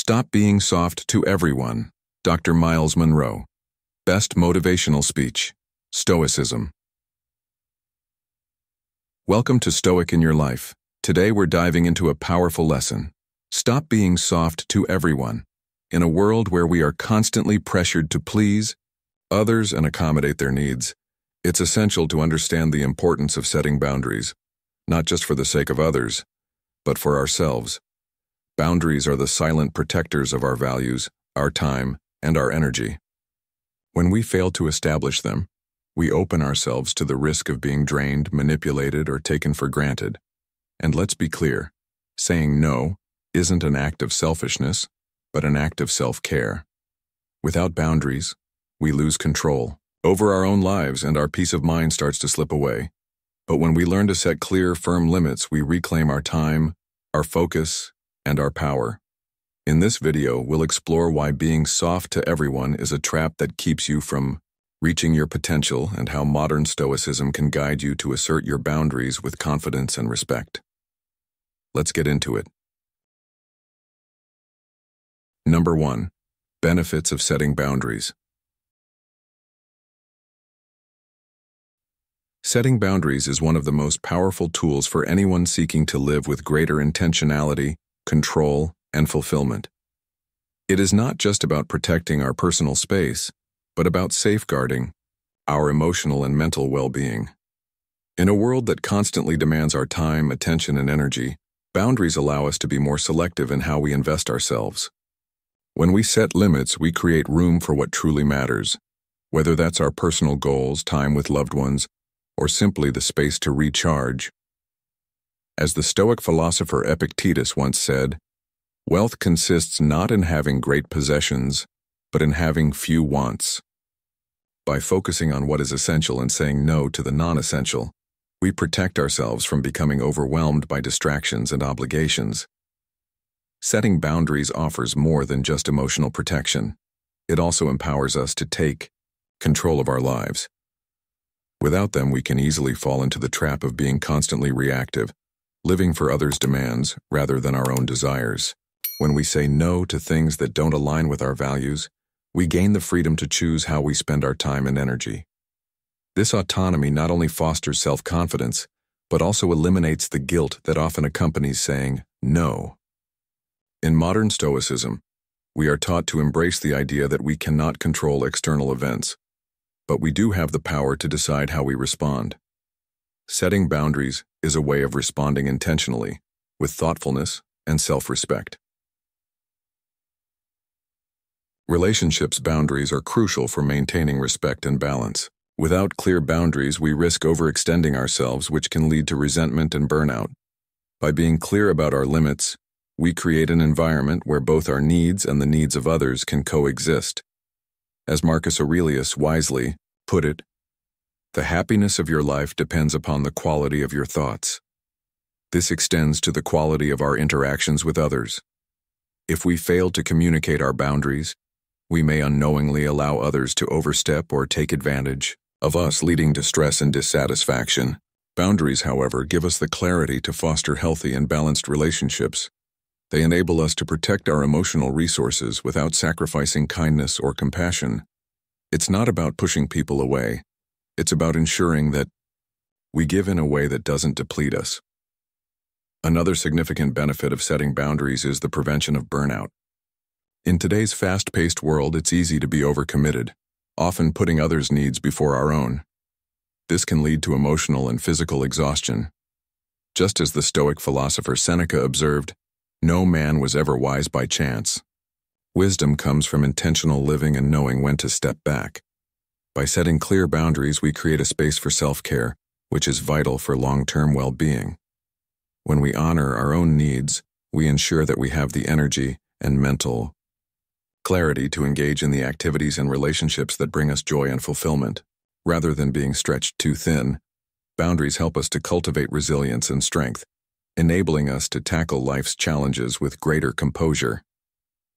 Stop being soft to everyone. Dr. Miles Monroe. Best motivational speech. Stoicism. Welcome to Stoic in Your Life. Today we're diving into a powerful lesson. Stop being soft to everyone. In a world where we are constantly pressured to please others and accommodate their needs, it's essential to understand the importance of setting boundaries, not just for the sake of others, but for ourselves. Boundaries are the silent protectors of our values, our time, and our energy. When we fail to establish them, we open ourselves to the risk of being drained, manipulated, or taken for granted. And let's be clear, saying no isn't an act of selfishness, but an act of self-care. Without boundaries, we lose control over our own lives and our peace of mind starts to slip away. But when we learn to set clear, firm limits, we reclaim our time, our focus, and our power. In this video, we'll explore why being soft to everyone is a trap that keeps you from reaching your potential and how modern Stoicism can guide you to assert your boundaries with confidence and respect. Let's get into it. Number 1. Benefits of setting boundaries. Setting boundaries is one of the most powerful tools for anyone seeking to live with greater intentionality, control, and fulfillment. It is not just about protecting our personal space, but about safeguarding our emotional and mental well-being. In a world that constantly demands our time, attention, and energy, boundaries allow us to be more selective in how we invest ourselves. When we set limits, we create room for what truly matters, whether that's our personal goals, time with loved ones, or simply the space to recharge. As the Stoic philosopher Epictetus once said, "Wealth consists not in having great possessions, but in having few wants." By focusing on what is essential and saying no to the non-essential, we protect ourselves from becoming overwhelmed by distractions and obligations. Setting boundaries offers more than just emotional protection. It also empowers us to take control of our lives. Without them, we can easily fall into the trap of being constantly reactive, living for others' demands rather than our own desires. When we say no to things that don't align with our values, we gain the freedom to choose how we spend our time and energy. This autonomy not only fosters self-confidence, but also eliminates the guilt that often accompanies saying no. In modern Stoicism, we are taught to embrace the idea that we cannot control external events, but we do have the power to decide how we respond. Setting boundaries is a way of responding intentionally, with thoughtfulness and self-respect. Relationships boundaries are crucial for maintaining respect and balance. Without clear boundaries, we risk overextending ourselves, which can lead to resentment and burnout. By being clear about our limits, we create an environment where both our needs and the needs of others can coexist. As Marcus Aurelius wisely put it, "The happiness of your life depends upon the quality of your thoughts." This extends to the quality of our interactions with others. If we fail to communicate our boundaries, we may unknowingly allow others to overstep or take advantage of us, leading to stress and dissatisfaction. Boundaries, however, give us the clarity to foster healthy and balanced relationships. They enable us to protect our emotional resources without sacrificing kindness or compassion. It's not about pushing people away. It's about ensuring that we give in a way that doesn't deplete us. Another significant benefit of setting boundaries is the prevention of burnout. In today's fast-paced world, it's easy to be overcommitted, often putting others' needs before our own. This can lead to emotional and physical exhaustion. Just as the Stoic philosopher Seneca observed, "No man was ever wise by chance." Wisdom comes from intentional living and knowing when to step back. By setting clear boundaries, we create a space for self-care, which is vital for long-term well-being. When we honor our own needs, we ensure that we have the energy and mental clarity to engage in the activities and relationships that bring us joy and fulfillment. Rather than being stretched too thin, boundaries help us to cultivate resilience and strength, enabling us to tackle life's challenges with greater composure.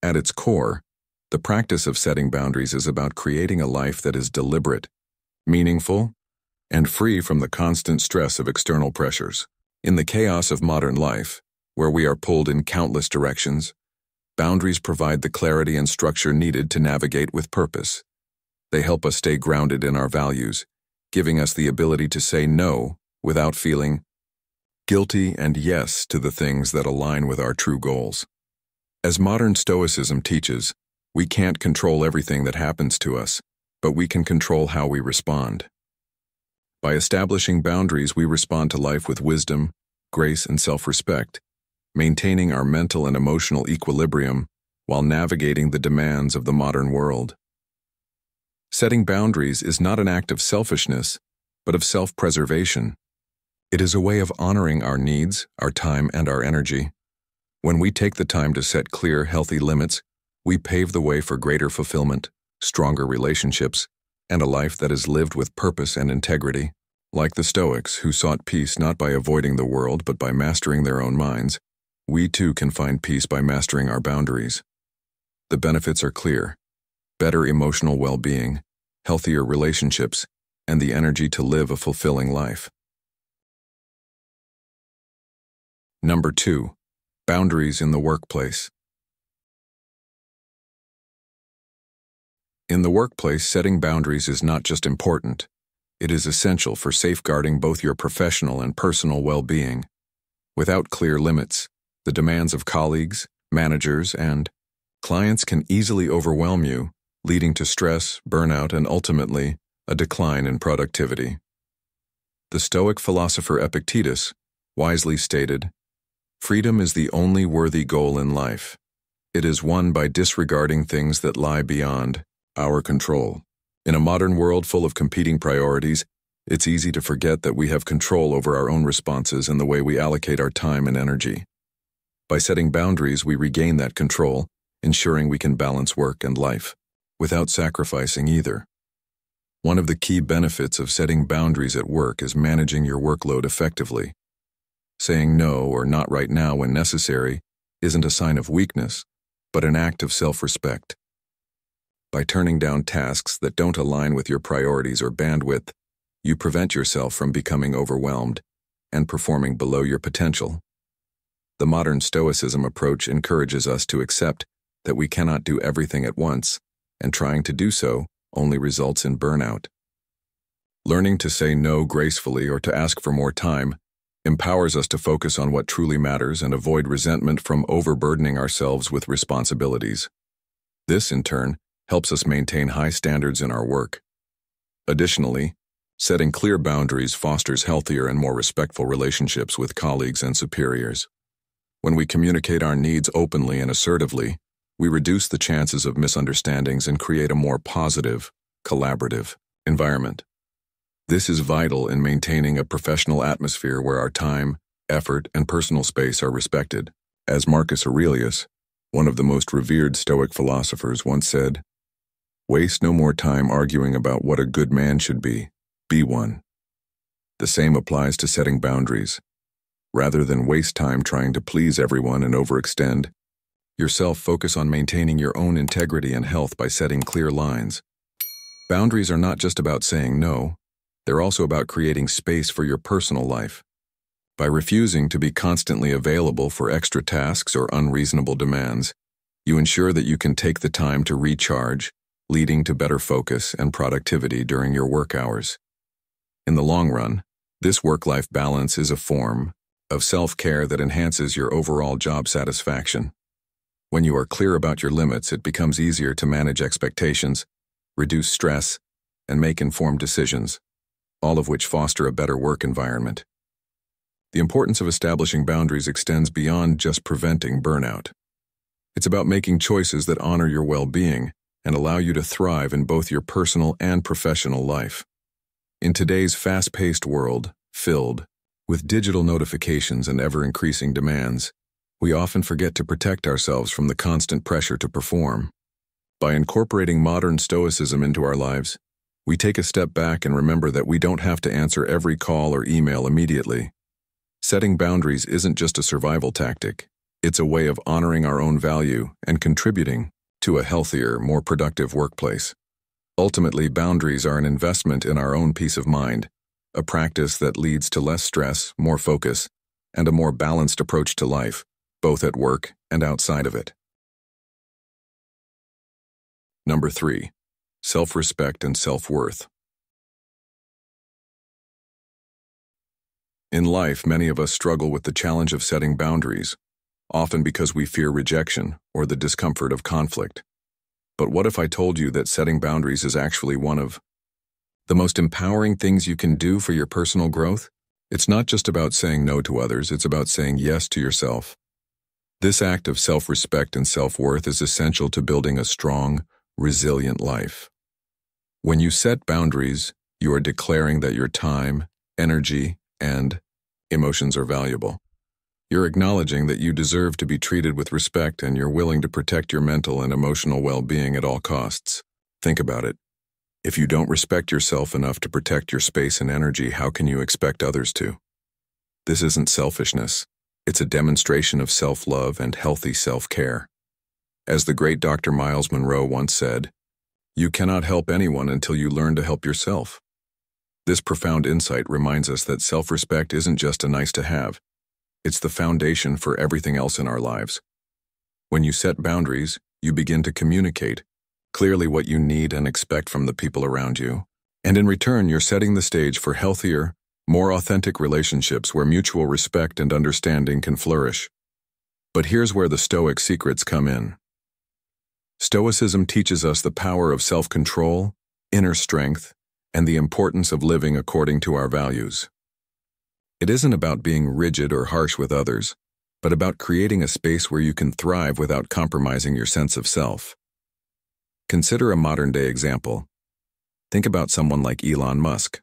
At its core, the practice of setting boundaries is about creating a life that is deliberate, meaningful, and free from the constant stress of external pressures. In the chaos of modern life, where we are pulled in countless directions, Boundaries provide the clarity and structure needed to navigate with purpose. They help us stay grounded in our values, giving us the ability to say no without feeling guilty and yes to the things that align with our true goals. As modern Stoicism teaches, we can't control everything that happens to us, but we can control how we respond. By establishing boundaries, we respond to life with wisdom, grace, and self-respect, maintaining our mental and emotional equilibrium while navigating the demands of the modern world. Setting boundaries is not an act of selfishness, but of self-preservation. It is a way of honoring our needs, our time, and our energy. When we take the time to set clear, healthy limits, we pave the way for greater fulfillment, stronger relationships, and a life that is lived with purpose and integrity. Like the Stoics, who sought peace not by avoiding the world but by mastering their own minds, we too can find peace by mastering our boundaries. The benefits are clear: better emotional well-being, healthier relationships, and the energy to live a fulfilling life. Number 2. Boundaries in the workplace. In the workplace, setting boundaries is not just important, it is essential for safeguarding both your professional and personal well-being. Without clear limits, the demands of colleagues, managers, and clients can easily overwhelm you, leading to stress, burnout, and ultimately, a decline in productivity. The Stoic philosopher Epictetus wisely stated, "Freedom is the only worthy goal in life. It is won by disregarding things that lie beyond our control." In a modern world full of competing priorities, it's easy to forget that we have control over our own responses and the way we allocate our time and energy. By setting boundaries, we regain that control, ensuring we can balance work and life, without sacrificing either. One of the key benefits of setting boundaries at work is managing your workload effectively. Saying no or not right now when necessary isn't a sign of weakness, but an act of self-respect. By turning down tasks that don't align with your priorities or bandwidth, you prevent yourself from becoming overwhelmed and performing below your potential. The modern Stoicism approach encourages us to accept that we cannot do everything at once, and trying to do so only results in burnout. Learning to say no gracefully or to ask for more time empowers us to focus on what truly matters and avoid resentment from overburdening ourselves with responsibilities. This, in turn, helps us maintain high standards in our work. Additionally, setting clear boundaries fosters healthier and more respectful relationships with colleagues and superiors. When we communicate our needs openly and assertively, we reduce the chances of misunderstandings and create a more positive, collaborative environment. This is vital in maintaining a professional atmosphere where our time, effort, and personal space are respected. As Marcus Aurelius, one of the most revered Stoic philosophers, once said, "Waste no more time arguing about what a good man should be one." The same applies to setting boundaries. Rather than waste time trying to please everyone and overextend yourself, focus on maintaining your own integrity and health by setting clear lines. Boundaries are not just about saying no, they're also about creating space for your personal life. By refusing to be constantly available for extra tasks or unreasonable demands, you ensure that you can take the time to recharge, leading to better focus and productivity during your work hours. In the long run, this work-life balance is a form of self-care that enhances your overall job satisfaction. When you are clear about your limits, it becomes easier to manage expectations, reduce stress, and make informed decisions, all of which foster a better work environment. The importance of establishing boundaries extends beyond just preventing burnout. It's about making choices that honor your well-being and allow you to thrive in both your personal and professional life. In today's fast-paced world, filled with digital notifications and ever-increasing demands, we often forget to protect ourselves from the constant pressure to perform. By incorporating modern Stoicism into our lives, we take a step back and remember that we don't have to answer every call or email immediately. Setting boundaries isn't just a survival tactic, it's a way of honoring our own value and contributing to a healthier, more productive workplace. Ultimately, boundaries are an investment in our own peace of mind, a practice that leads to less stress, more focus, and a more balanced approach to life, both at work and outside of it. Number 3. Self-respect and self-worth. In life, many of us struggle with the challenge of setting boundaries, often because we fear rejection or the discomfort of conflict. But what if I told you that setting boundaries is actually one of the most empowering things you can do for your personal growth? It's not just about saying no to others, it's about saying yes to yourself. This act of self-respect and self-worth is essential to building a strong, resilient life. When you set boundaries, you are declaring that your time, energy, and emotions are valuable. You're acknowledging that you deserve to be treated with respect and you're willing to protect your mental and emotional well-being at all costs. Think about it. If you don't respect yourself enough to protect your space and energy, how can you expect others to? This isn't selfishness. It's a demonstration of self-love and healthy self-care. As the great Dr. Miles Monroe once said, "You cannot help anyone until you learn to help yourself." This profound insight reminds us that self-respect isn't just a nice-to-have. It's the foundation for everything else in our lives. When you set boundaries, you begin to communicate clearly what you need and expect from the people around you. And in return, you're setting the stage for healthier, more authentic relationships where mutual respect and understanding can flourish. But here's where the Stoic secrets come in. Stoicism teaches us the power of self-control, inner strength, and the importance of living according to our values. It isn't about being rigid or harsh with others, but about creating a space where you can thrive without compromising your sense of self. Consider a modern-day example. Think about someone like Elon Musk.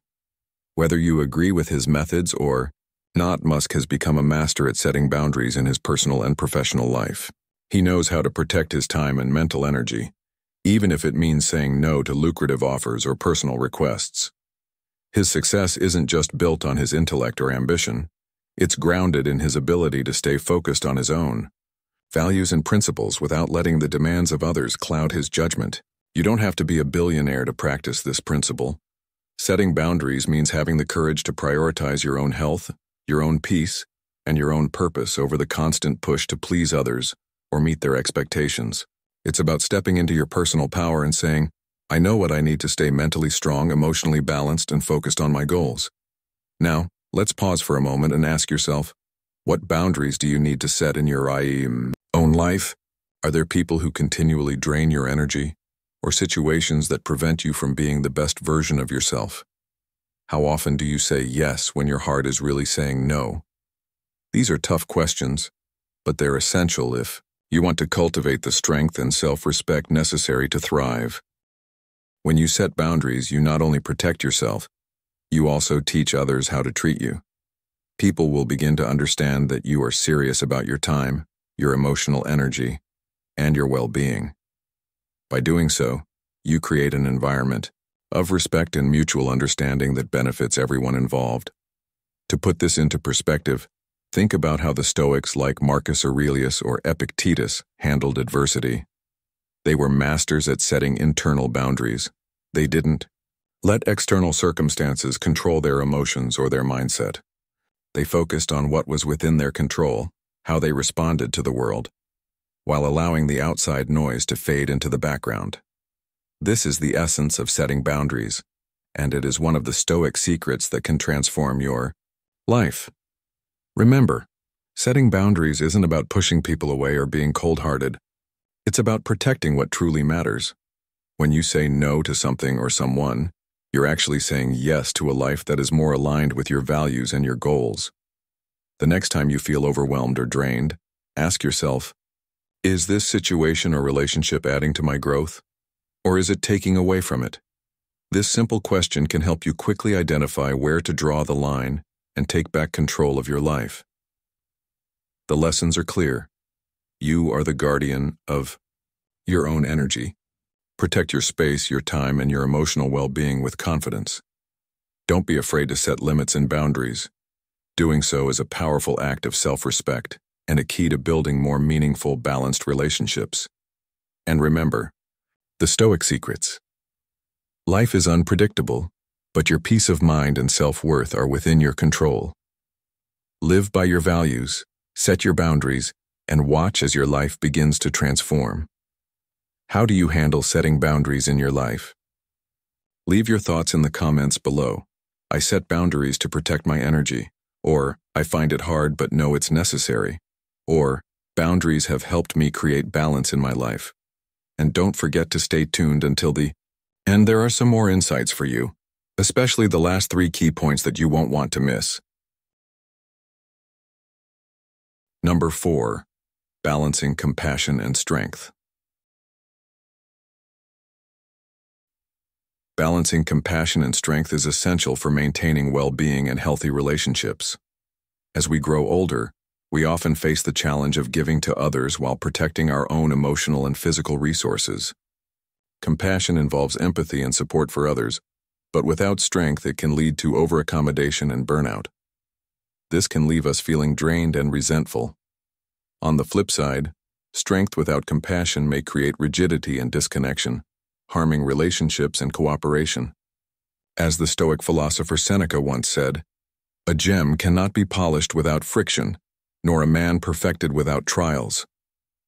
Whether you agree with his methods or not, Musk has become a master at setting boundaries in his personal and professional life. He knows how to protect his time and mental energy, even if it means saying no to lucrative offers or personal requests. His success isn't just built on his intellect or ambition. It's grounded in his ability to stay focused on his own values and principles without letting the demands of others cloud his judgment. You don't have to be a billionaire to practice this principle. Setting boundaries means having the courage to prioritize your own health, your own peace, and your own purpose over the constant push to please others or meet their expectations. It's about stepping into your personal power and saying, "I know what I need to stay mentally strong, emotionally balanced, and focused on my goals." Now, let's pause for a moment and ask yourself, what boundaries do you need to set in your own life? Are there people who continually drain your energy, or situations that prevent you from being the best version of yourself? How often do you say yes when your heart is really saying no? These are tough questions, but they're essential if you want to cultivate the strength and self-respect necessary to thrive. When you set boundaries, you not only protect yourself, you also teach others how to treat you. People will begin to understand that you are serious about your time, your emotional energy, and your well-being. By doing so, you create an environment of respect and mutual understanding that benefits everyone involved. To put this into perspective, think about how the Stoics like Marcus Aurelius or Epictetus handled adversity. They were masters at setting internal boundaries. They didn't let external circumstances control their emotions or their mindset. They focused on what was within their control, how they responded to the world, while allowing the outside noise to fade into the background. This is the essence of setting boundaries, and it is one of the Stoic secrets that can transform your life. Remember, setting boundaries isn't about pushing people away or being cold-hearted. It's about protecting what truly matters. When you say no to something or someone, you're actually saying yes to a life that is more aligned with your values and your goals. The next time you feel overwhelmed or drained, ask yourself, is this situation or relationship adding to my growth, or is it taking away from it? This simple question can help you quickly identify where to draw the line and take back control of your life. The lessons are clear. You are the guardian of your own energy. Protect your space, your time, and your emotional well-being with confidence. Don't be afraid to set limits and boundaries. Doing so is a powerful act of self-respect and a key to building more meaningful, balanced relationships. And remember, the Stoic secrets. Life is unpredictable, but your peace of mind and self-worth are within your control. Live by your values, set your boundaries, and watch as your life begins to transform. How do you handle setting boundaries in your life? Leave your thoughts in the comments below. I set boundaries to protect my energy, or I find it hard but know it's necessary, or boundaries have helped me create balance in my life. And don't forget to stay tuned until the end. There are some more insights for you, especially the last 3 key points that you won't want to miss. Number 4. Balancing compassion and strength. Balancing compassion and strength is essential for maintaining well-being and healthy relationships. As we grow older, we often face the challenge of giving to others while protecting our own emotional and physical resources. Compassion involves empathy and support for others, but without strength it can lead to overaccommodation and burnout. This can leave us feeling drained and resentful. On the flip side, strength without compassion may create rigidity and disconnection, harming relationships and cooperation. As the Stoic philosopher Seneca once said, "A gem cannot be polished without friction, nor a man perfected without trials,"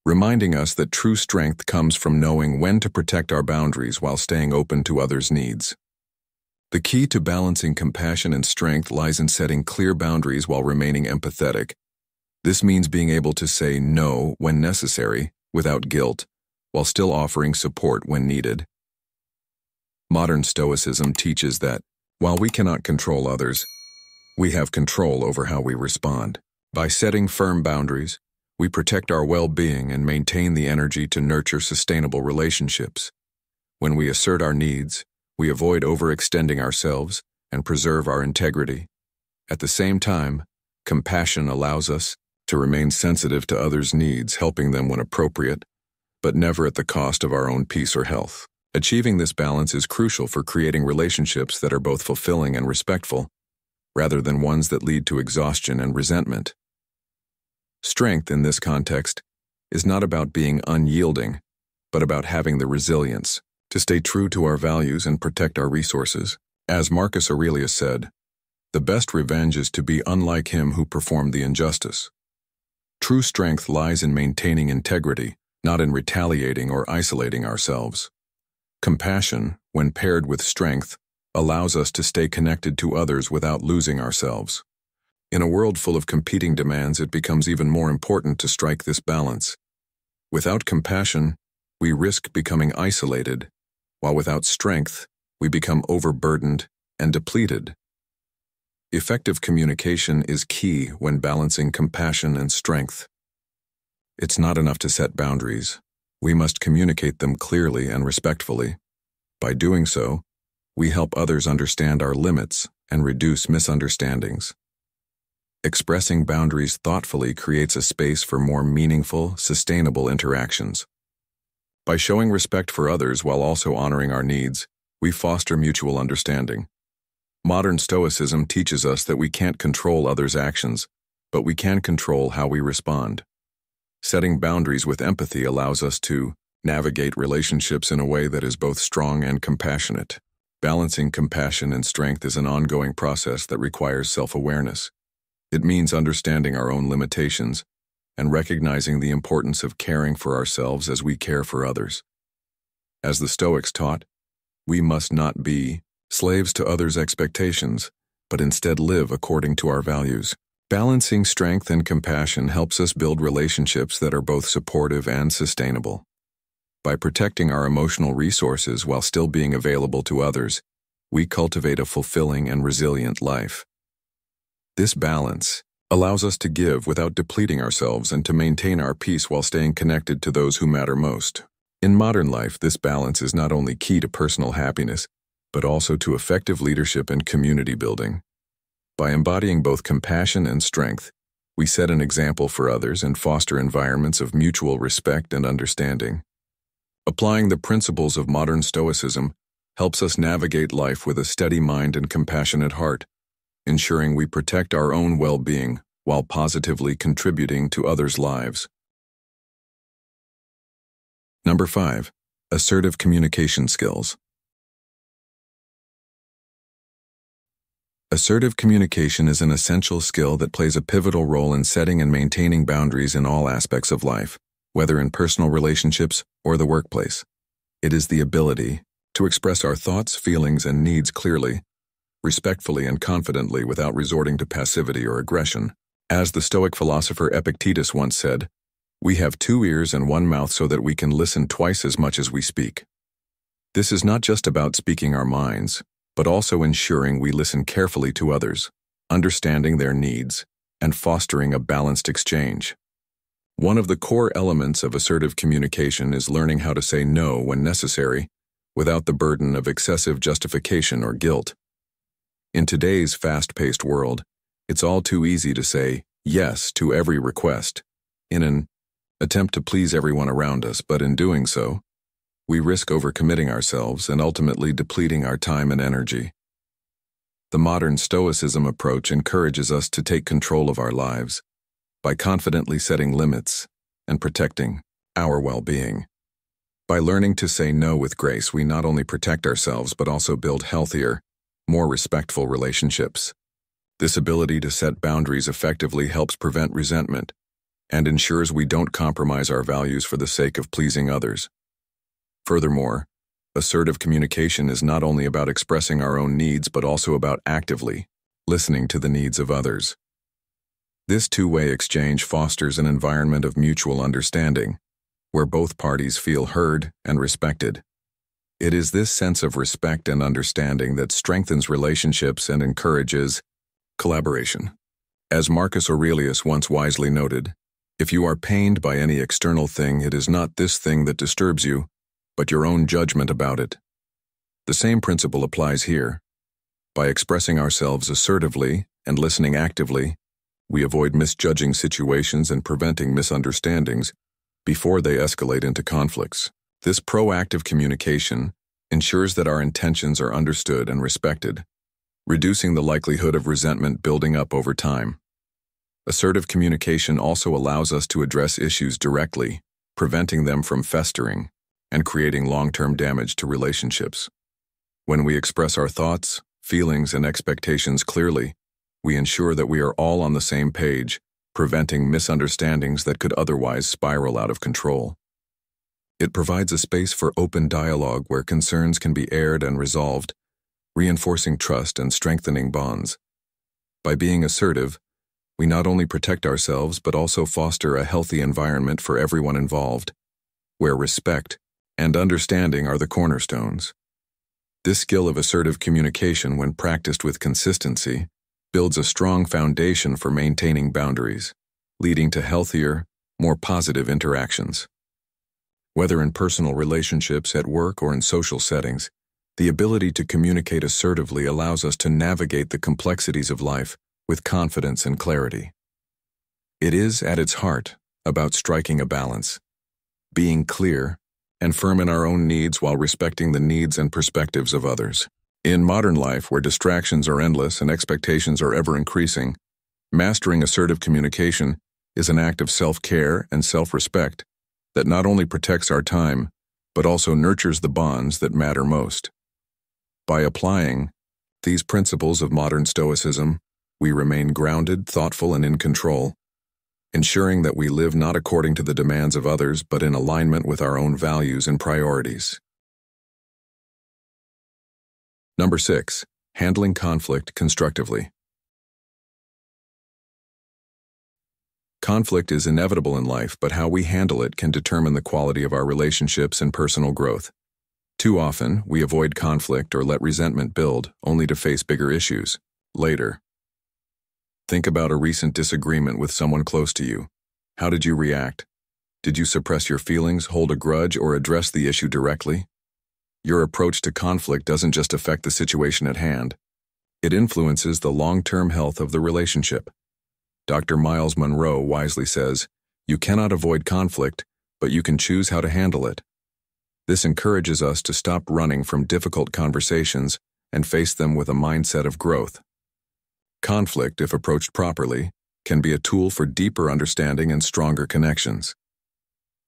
reminding us that true strength comes from knowing when to protect our boundaries while staying open to others' needs. The key to balancing compassion and strength lies in setting clear boundaries while remaining empathetic. This means being able to say no when necessary, without guilt, while still offering support when needed. Modern Stoicism teaches that, while we cannot control others, we have control over how we respond. By setting firm boundaries, we protect our well-being and maintain the energy to nurture sustainable relationships. When we assert our needs, we avoid overextending ourselves and preserve our integrity. At the same time, compassion allows us to remain sensitive to others' needs, helping them when appropriate, but never at the cost of our own peace or health. Achieving this balance is crucial for creating relationships that are both fulfilling and respectful, rather than ones that lead to exhaustion and resentment. Strength in this context is not about being unyielding, but about having the resilience to stay true to our values and protect our resources. As Marcus Aurelius said, "The best revenge is to be unlike him who performed the injustice." True strength lies in maintaining integrity, not in retaliating or isolating ourselves. Compassion, when paired with strength, allows us to stay connected to others without losing ourselves. In a world full of competing demands, it becomes even more important to strike this balance. Without compassion, we risk becoming isolated, while without strength, we become overburdened and depleted. Effective communication is key when balancing compassion and strength. It's not enough to set boundaries. We must communicate them clearly and respectfully. By doing so, we help others understand our limits and reduce misunderstandings. Expressing boundaries thoughtfully creates a space for more meaningful, sustainable interactions. By showing respect for others while also honoring our needs, we foster mutual understanding. Modern Stoicism teaches us that we can't control others' actions, but we can control how we respond. Setting boundaries with empathy allows us to navigate relationships in a way that is both strong and compassionate. Balancing compassion and strength is an ongoing process that requires self-awareness. It means understanding our own limitations and recognizing the importance of caring for ourselves as we care for others. As the Stoics taught, we must not be slaves to others' expectations, but instead live according to our values. Balancing strength and compassion helps us build relationships that are both supportive and sustainable. By protecting our emotional resources while still being available to others, we cultivate a fulfilling and resilient life. This balance allows us to give without depleting ourselves and to maintain our peace while staying connected to those who matter most. In modern life, this balance is not only key to personal happiness, but also to effective leadership and community building. By embodying both compassion and strength, we set an example for others and foster environments of mutual respect and understanding. Applying the principles of modern Stoicism helps us navigate life with a steady mind and compassionate heart, ensuring we protect our own well-being while positively contributing to others' lives. Number 5. Assertive communication skills. Assertive communication is an essential skill that plays a pivotal role in setting and maintaining boundaries in all aspects of life. whether in personal relationships or the workplace. It is the ability to express our thoughts, feelings, and needs clearly, respectfully, and confidently without resorting to passivity or aggression. As the Stoic philosopher Epictetus once said, "We have 2 ears and 1 mouth so that we can listen twice as much as we speak." This is not just about speaking our minds, but also ensuring we listen carefully to others, understanding their needs, and fostering a balanced exchange. One of the core elements of assertive communication is learning how to say no when necessary, without the burden of excessive justification or guilt. In today's fast-paced world, it's all too easy to say yes to every request, in an attempt to please everyone around us, but in doing so, we risk overcommitting ourselves and ultimately depleting our time and energy. The modern Stoicism approach encourages us to take control of our lives by confidently setting limits and protecting our well-being. By learning to say no with grace, we not only protect ourselves but also build healthier, more respectful relationships. This ability to set boundaries effectively helps prevent resentment and ensures we don't compromise our values for the sake of pleasing others. Furthermore, assertive communication is not only about expressing our own needs but also about actively listening to the needs of others. This two-way exchange fosters an environment of mutual understanding, where both parties feel heard and respected. It is this sense of respect and understanding that strengthens relationships and encourages collaboration. As Marcus Aurelius once wisely noted, "If you are pained by any external thing, it is not this thing that disturbs you, but your own judgment about it." The same principle applies here. By expressing ourselves assertively and listening actively, we avoid misjudging situations and preventing misunderstandings before they escalate into conflicts. This proactive communication ensures that our intentions are understood and respected, reducing the likelihood of resentment building up over time. Assertive communication also allows us to address issues directly, preventing them from festering and creating long-term damage to relationships. When we express our thoughts, feelings, and expectations clearly, we ensure that we are all on the same page, preventing misunderstandings that could otherwise spiral out of control. It provides a space for open dialogue where concerns can be aired and resolved, reinforcing trust and strengthening bonds. By being assertive, we not only protect ourselves but also foster a healthy environment for everyone involved, where respect and understanding are the cornerstones. This skill of assertive communication, when practiced with consistency, builds a strong foundation for maintaining boundaries, leading to healthier, more positive interactions. Whether in personal relationships, at work, or in social settings, the ability to communicate assertively allows us to navigate the complexities of life with confidence and clarity. It is, at its heart, about striking a balance, being clear and firm in our own needs while respecting the needs and perspectives of others. In modern life, where distractions are endless and expectations are ever increasing, mastering assertive communication is an act of self-care and self-respect that not only protects our time, but also nurtures the bonds that matter most. By applying these principles of modern Stoicism, we remain grounded, thoughtful, and in control, ensuring that we live not according to the demands of others, but in alignment with our own values and priorities. Number 6. Handling conflict constructively. Conflict is inevitable in life, but how we handle it can determine the quality of our relationships and personal growth. Too often, we avoid conflict or let resentment build, only to face bigger issues later. Think about a recent disagreement with someone close to you. How did you react? Did you suppress your feelings, hold a grudge, or address the issue directly? Your approach to conflict doesn't just affect the situation at hand. It influences the long-term health of the relationship. Dr. Miles Monroe wisely says, "You cannot avoid conflict, but you can choose how to handle it." This encourages us to stop running from difficult conversations and face them with a mindset of growth. Conflict, if approached properly, can be a tool for deeper understanding and stronger connections.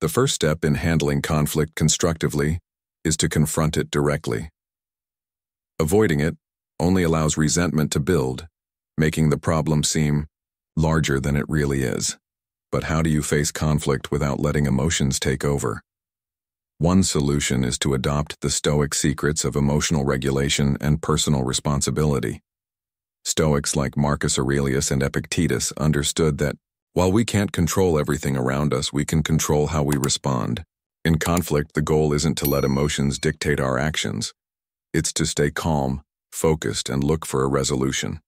The first step in handling conflict constructively is to confront it directly. Avoiding it only allows resentment to build, making the problem seem larger than it really is. But how do you face conflict without letting emotions take over? One solution is to adopt the Stoic secrets of emotional regulation and personal responsibility. Stoics like Marcus Aurelius and Epictetus understood that while we can't control everything around us, we can control how we respond. In conflict, the goal isn't to let emotions dictate our actions. It's to stay calm, focused, and look for a resolution.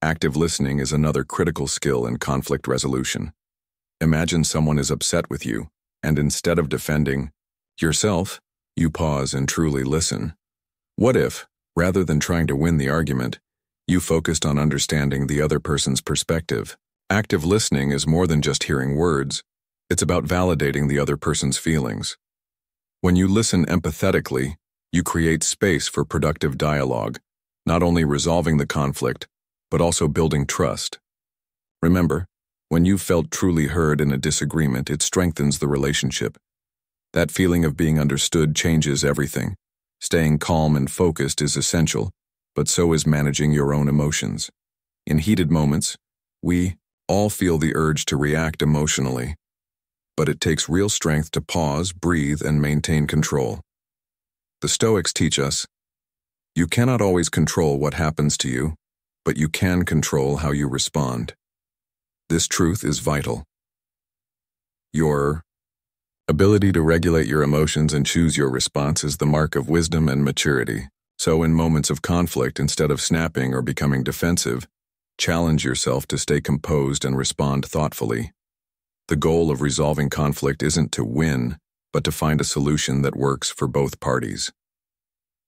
Active listening is another critical skill in conflict resolution. Imagine someone is upset with you, and instead of defending yourself, you pause and truly listen. What if, rather than trying to win the argument, you focused on understanding the other person's perspective? Active listening is more than just hearing words. It's about validating the other person's feelings. When you listen empathetically, you create space for productive dialogue, not only resolving the conflict, but also building trust. Remember, when you've felt truly heard in a disagreement, it strengthens the relationship. That feeling of being understood changes everything. Staying calm and focused is essential, but so is managing your own emotions. In heated moments, we all feel the urge to react emotionally, but it takes real strength to pause, breathe, and maintain control. The Stoics teach us, you cannot always control what happens to you, but you can control how you respond. This truth is vital. Your ability to regulate your emotions and choose your response is the mark of wisdom and maturity. So in moments of conflict, instead of snapping or becoming defensive, challenge yourself to stay composed and respond thoughtfully. The goal of resolving conflict isn't to win, but to find a solution that works for both parties.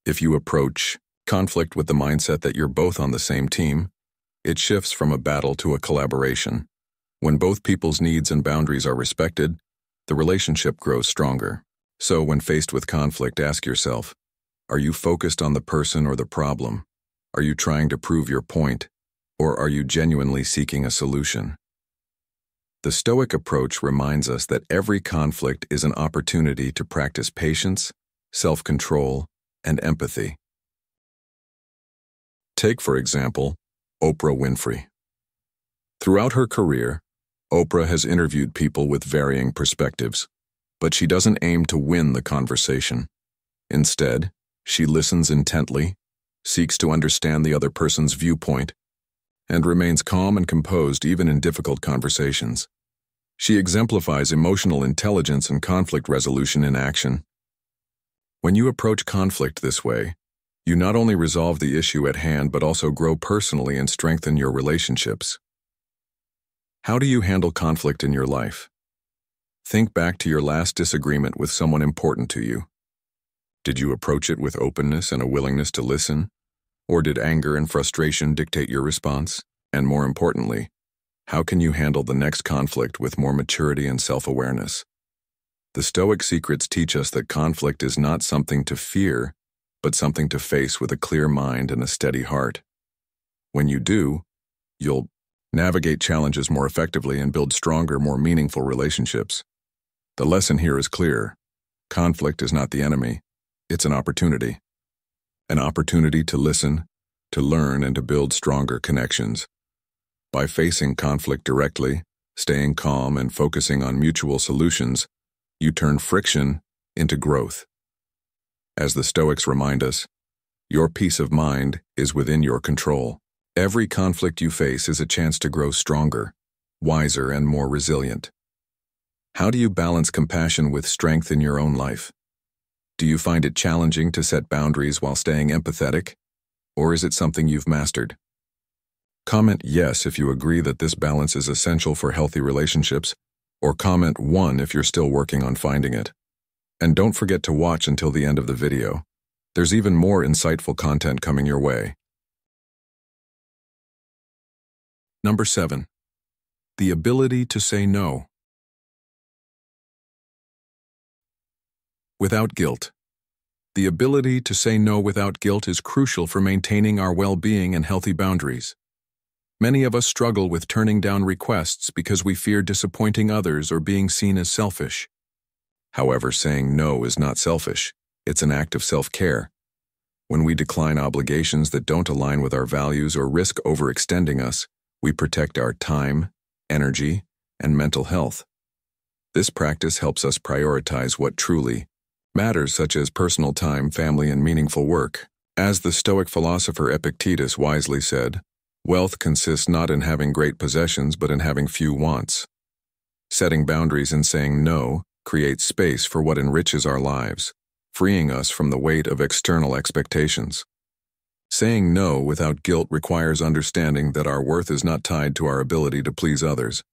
If you approach conflict with the mindset that you're both on the same team, it shifts from a battle to a collaboration. When both people's needs and boundaries are respected, the relationship grows stronger. So when faced with conflict, ask yourself, are you focused on the person or the problem? Are you trying to prove your point, or are you genuinely seeking a solution? The Stoic approach reminds us that every conflict is an opportunity to practice patience, self-control, and empathy. Take, for example, Oprah Winfrey. Throughout her career, Oprah has interviewed people with varying perspectives, but she doesn't aim to win the conversation. Instead, she listens intently, seeks to understand the other person's viewpoint, and remains calm and composed even in difficult conversations. She exemplifies emotional intelligence and conflict resolution in action. When you approach conflict this way, you not only resolve the issue at hand but also grow personally and strengthen your relationships. How do you handle conflict in your life? Think back to your last disagreement with someone important to you. Did you approach it with openness and a willingness to listen? Or did anger and frustration dictate your response? And more importantly, how can you handle the next conflict with more maturity and self-awareness? The Stoic secrets teach us that conflict is not something to fear, but something to face with a clear mind and a steady heart. When you do, you'll navigate challenges more effectively and build stronger, more meaningful relationships. The lesson here is clear. Conflict is not the enemy. It's an opportunity. An opportunity to listen, to learn, and to build stronger connections. By facing conflict directly, staying calm, and focusing on mutual solutions, you turn friction into growth. As the Stoics remind us, your peace of mind is within your control. Every conflict you face is a chance to grow stronger, wiser, and more resilient. How do you balance compassion with strength in your own life? Do you find it challenging to set boundaries while staying empathetic? Or is it something you've mastered? Comment yes if you agree that this balance is essential for healthy relationships, or comment 1 if you're still working on finding it. And don't forget to watch until the end of the video. There's even more insightful content coming your way. Number 7. The ability to say no. Without guilt. The ability to say no without guilt is crucial for maintaining our well-being and healthy boundaries. Many of us struggle with turning down requests because we fear disappointing others or being seen as selfish. However, saying no is not selfish. It's an act of self-care. When we decline obligations that don't align with our values or risk overextending us, we protect our time, energy, and mental health. This practice helps us prioritize what truly matters, such as personal time, family, and meaningful work. As the Stoic philosopher Epictetus wisely said, "Wealth consists not in having great possessions, but in having few wants." Setting boundaries and saying no creates space for what enriches our lives, freeing us from the weight of external expectations. Saying no without guilt requires understanding that our worth is not tied to our ability to please others.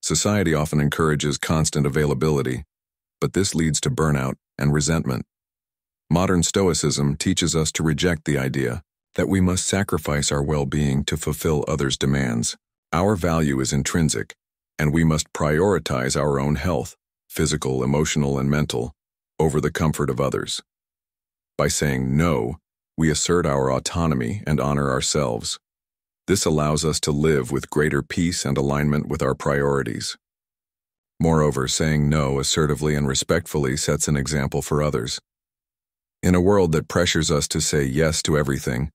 Society often encourages constant availability, but this leads to burnout and resentment. Modern Stoicism teaches us to reject the idea that we must sacrifice our well-being to fulfill others' demands. Our value is intrinsic, and we must prioritize our own health, physical, emotional, and mental, over the comfort of others. By saying no, we assert our autonomy and honor ourselves. This allows us to live with greater peace and alignment with our priorities. Moreover, saying no assertively and respectfully sets an example for others. In a world that pressures us to say yes to everything,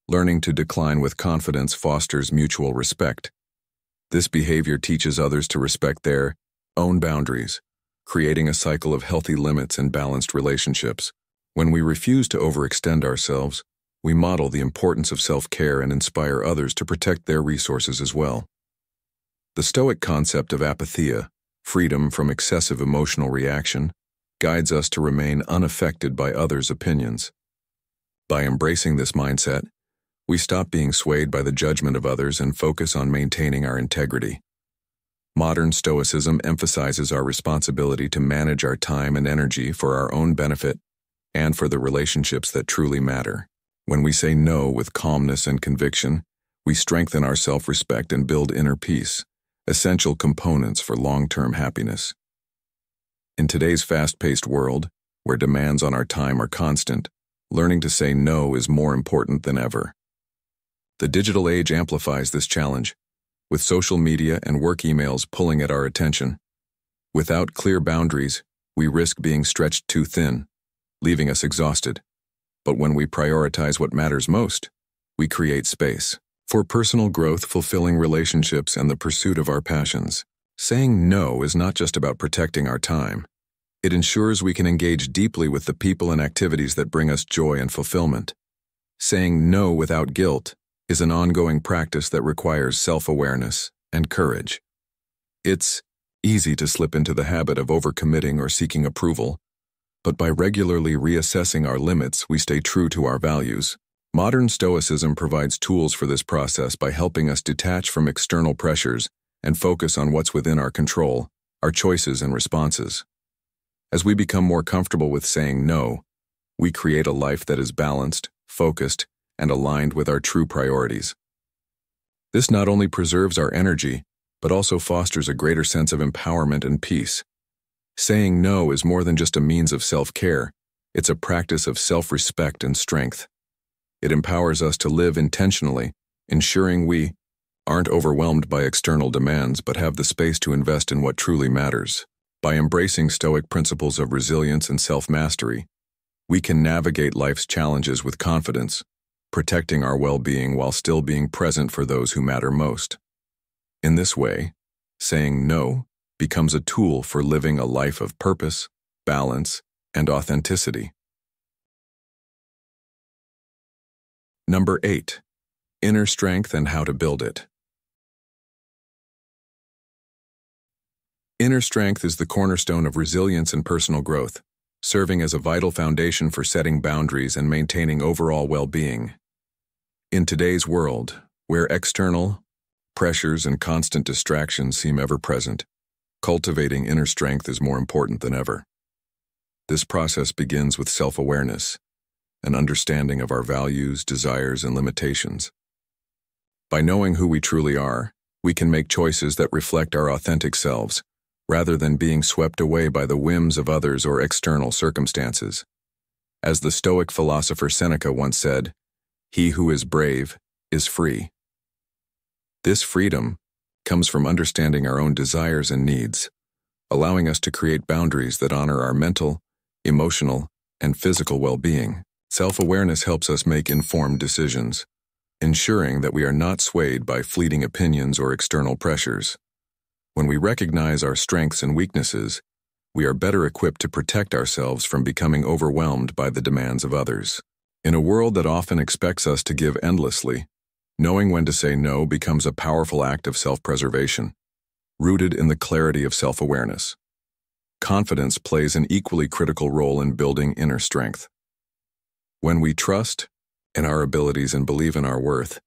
learning to decline with confidence fosters mutual respect. This behavior teaches others to respect their own boundaries, creating a cycle of healthy limits and balanced relationships. When we refuse to overextend ourselves, we model the importance of self-care and inspire others to protect their resources as well. The Stoic concept of apatheia, freedom from excessive emotional reaction, guides us to remain unaffected by others' opinions. By embracing this mindset, we stop being swayed by the judgment of others and focus on maintaining our integrity. Modern Stoicism emphasizes our responsibility to manage our time and energy for our own benefit and for the relationships that truly matter. When we say no with calmness and conviction, we strengthen our self-respect and build inner peace, essential components for long-term happiness. In today's fast-paced world, where demands on our time are constant, learning to say no is more important than ever. The digital age amplifies this challenge, with social media and work emails pulling at our attention. Without clear boundaries, we risk being stretched too thin, leaving us exhausted. But when we prioritize what matters most, we create space for personal growth, fulfilling relationships, and the pursuit of our passions. Saying no is not just about protecting our time. It ensures we can engage deeply with the people and activities that bring us joy and fulfillment. Saying no without guilt is an ongoing practice that requires self-awareness and courage. It's easy to slip into the habit of overcommitting or seeking approval, but by regularly reassessing our limits, we stay true to our values. Modern Stoicism provides tools for this process by helping us detach from external pressures and focus on what's within our control, our choices and responses. As we become more comfortable with saying no, we create a life that is balanced, focused, and aligned with our true priorities. This not only preserves our energy, but also fosters a greater sense of empowerment and peace. Saying no is more than just a means of self-care. It's a practice of self-respect and strength. It empowers us to live intentionally, ensuring we aren't overwhelmed by external demands but have the space to invest in what truly matters. By embracing Stoic principles of resilience and self-mastery, we can navigate life's challenges with confidence, protecting our well-being while still being present for those who matter most. In this way, saying no becomes a tool for living a life of purpose, balance, and authenticity. Number 8. Inner strength and how to build it. Inner strength is the cornerstone of resilience and personal growth, serving as a vital foundation for setting boundaries and maintaining overall well-being. In today's world, where external pressures and constant distractions seem ever-present, cultivating inner strength is more important than ever. This process begins with self-awareness, an understanding of our values, desires, and limitations. By knowing who we truly are, we can make choices that reflect our authentic selves, rather than being swept away by the whims of others or external circumstances. As the Stoic philosopher Seneca once said, "He who is brave is free." This freedom comes from understanding our own desires and needs, allowing us to create boundaries that honor our mental, emotional, and physical well-being. Self-awareness helps us make informed decisions, ensuring that we are not swayed by fleeting opinions or external pressures. When we recognize our strengths and weaknesses, we are better equipped to protect ourselves from becoming overwhelmed by the demands of others. In a world that often expects us to give endlessly, knowing when to say no becomes a powerful act of self-preservation, rooted in the clarity of self-awareness. Confidence plays an equally critical role in building inner strength. When we trust in our abilities and believe in our worth,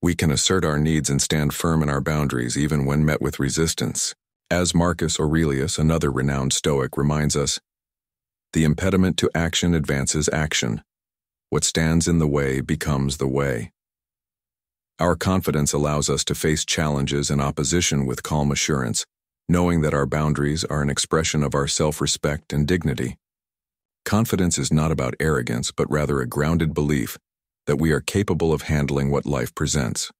we can assert our needs and stand firm in our boundaries even when met with resistance. As Marcus Aurelius, another renowned Stoic, reminds us, the impediment to action advances action. What stands in the way becomes the way. Our confidence allows us to face challenges and opposition with calm assurance, knowing that our boundaries are an expression of our self-respect and dignity. Confidence is not about arrogance, but rather a grounded belief that we are capable of handling what life presents.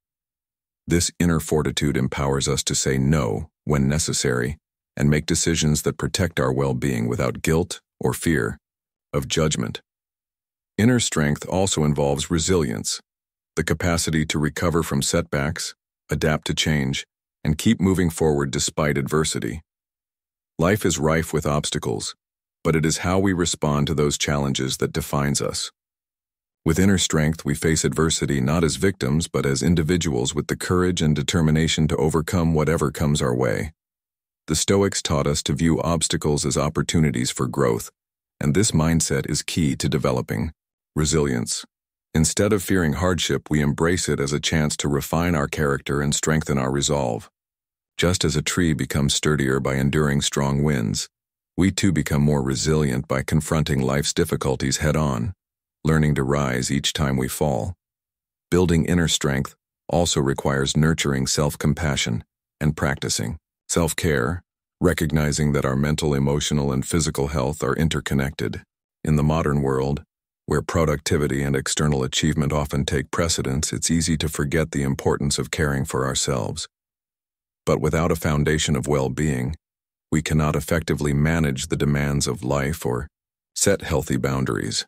This inner fortitude empowers us to say no when necessary and make decisions that protect our well-being without guilt or fear of judgment. Inner strength also involves resilience, the capacity to recover from setbacks, adapt to change, and keep moving forward despite adversity. Life is rife with obstacles, but it is how we respond to those challenges that defines us. With inner strength, we face adversity not as victims, but as individuals with the courage and determination to overcome whatever comes our way. The Stoics taught us to view obstacles as opportunities for growth, and this mindset is key to developing resilience. Instead of fearing hardship, we embrace it as a chance to refine our character and strengthen our resolve. Just as a tree becomes sturdier by enduring strong winds, we too become more resilient by confronting life's difficulties head-on, learning to rise each time we fall. Building inner strength also requires nurturing self-compassion and practicing self-care, recognizing that our mental, emotional, and physical health are interconnected. In the modern world, where productivity and external achievement often take precedence, it's easy to forget the importance of caring for ourselves. But without a foundation of well-being, we cannot effectively manage the demands of life or set healthy boundaries.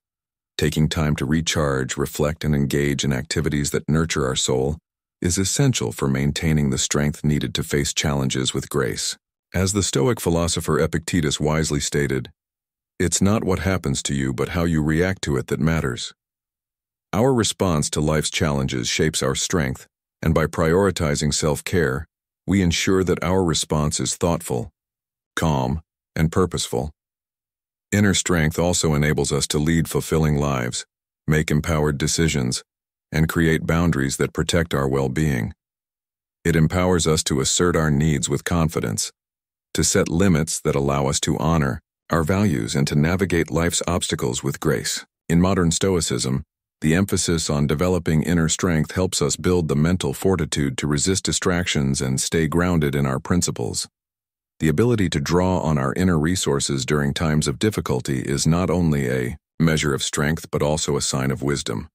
Taking time to recharge, reflect, and engage in activities that nurture our soul is essential for maintaining the strength needed to face challenges with grace. As the Stoic philosopher Epictetus wisely stated, "It's not what happens to you, but how you react to it that matters." Our response to life's challenges shapes our strength, and by prioritizing self-care, we ensure that our response is thoughtful, calm, and purposeful. Inner strength also enables us to lead fulfilling lives, make empowered decisions, and create boundaries that protect our well-being. It empowers us to assert our needs with confidence, to set limits that allow us to honor our values, and to navigate life's obstacles with grace. In modern Stoicism, the emphasis on developing inner strength helps us build the mental fortitude to resist distractions and stay grounded in our principles. The ability to draw on our inner resources during times of difficulty is not only a measure of strength but also a sign of wisdom.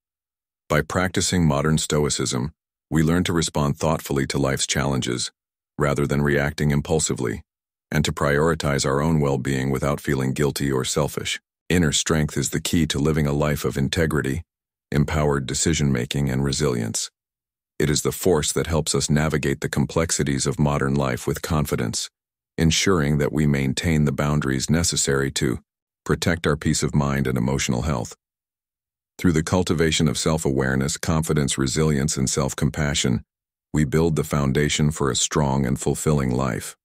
By practicing modern Stoicism, we learn to respond thoughtfully to life's challenges, rather than reacting impulsively, and to prioritize our own well-being without feeling guilty or selfish. Inner strength is the key to living a life of integrity, empowered decision-making, and resilience. It is the force that helps us navigate the complexities of modern life with confidence, ensuring that we maintain the boundaries necessary to protect our peace of mind and emotional health. Through the cultivation of self-awareness, confidence, resilience, and self-compassion, we build the foundation for a strong and fulfilling life.